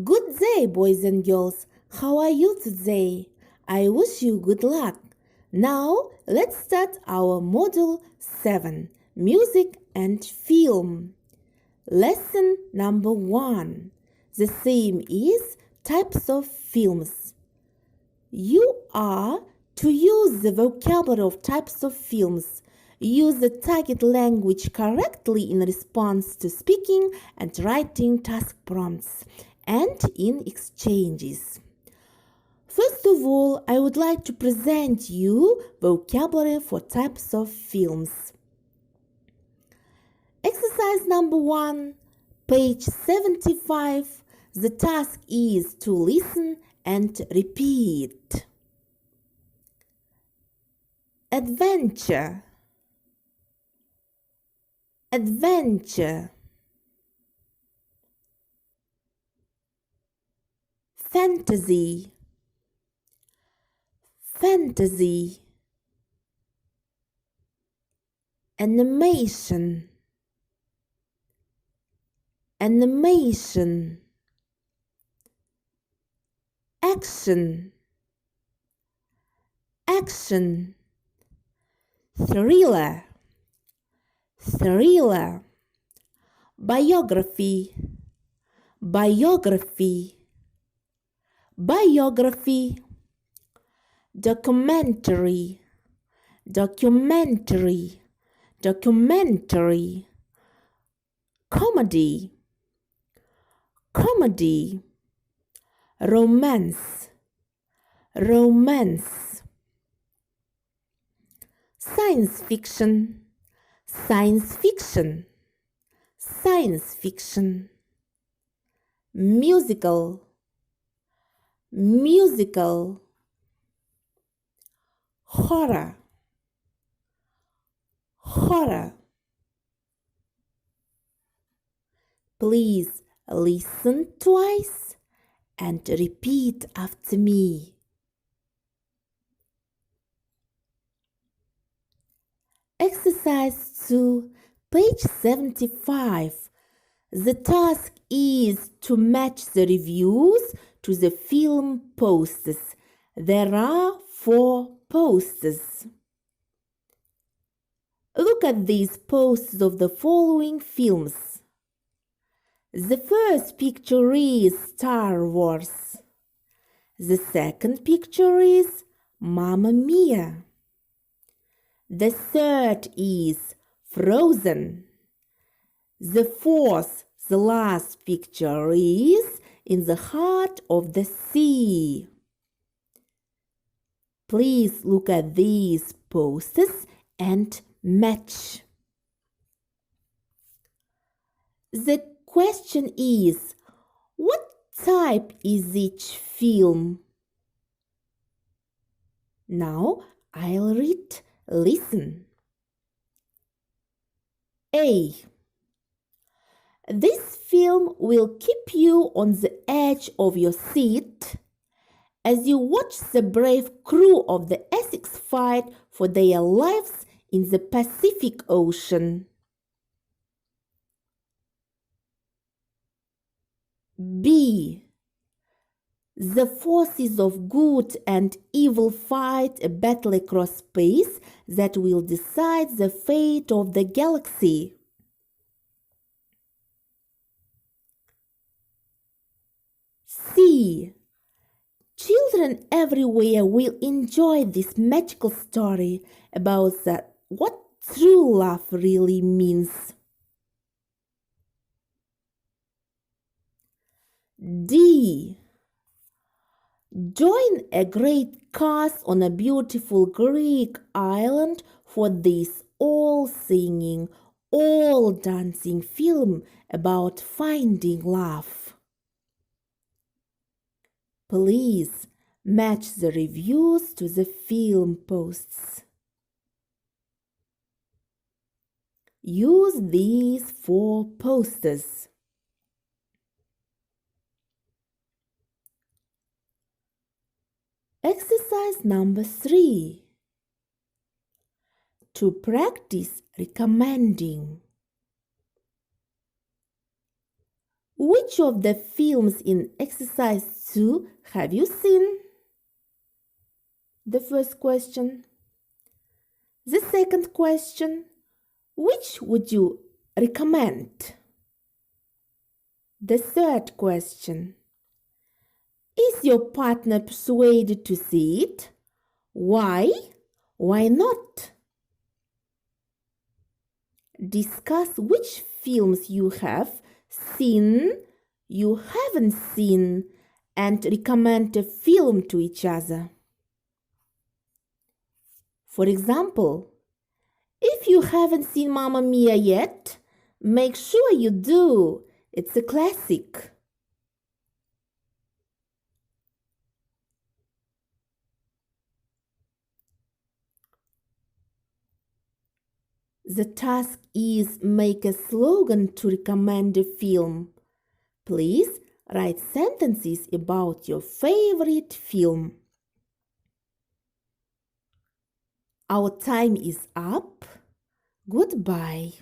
Good day, boys and girls. How are you today? I wish you good luck. Now, let's start our Module 7, Music and Film. Lesson number 1. The theme is Types of Films. You are to use the vocabulary of types of films. Use the target language correctly in response to speaking and writing task prompts and in exchanges. First of all, I would like to present you vocabulary for types of films. Exercise number 1, page 75. The task is to listen and repeat. Adventure, adventure. Fantasy, fantasy. Animation, animation. Action, action. Thriller, thriller. Biography, biography. Biography. Documentary, documentary, documentary. Comedy, comedy. Romance, romance. Science fiction, science fiction, science fiction. Musical, musical. Horror, horror. Please listen twice and repeat after me. Exercise 2, page 75. The task is to match the reviews to the film posters. There are 4 posters. Look at these posters of the following films. The first picture is Star Wars. The second picture is Mamma Mia. The third is Frozen. The fourth, the last picture is In the Heart of the Sea. Please look at these posters and match. The question is, what type is each film? Now I'll read. Listen. A. This film will keep you on the edge of your seat as you watch the brave crew of the Essex fight for their lives in the Pacific Ocean. B. The forces of good and evil fight a battle across space that will decide the fate of the galaxy. C. Children everywhere will enjoy this magical story about what true love really means. D. Join a great cast on a beautiful Greek island for this all-singing, all-dancing film about finding love. Please match the reviews to the film posts. Use these 4 posters. Exercise number 3. To practice recommending. Which of the films in exercise 2 have you seen? The first question. The second question. Which would you recommend? The third question. Is your partner persuaded to see it? Why? Why not? Discuss which films you have seen, you haven't seen, and recommend a film to each other. For example, if you haven't seen Mamma Mia yet, make sure you do. It's a classic. The task is make a slogan to recommend a film. Please write sentences about your favorite film. Our time is up. Goodbye.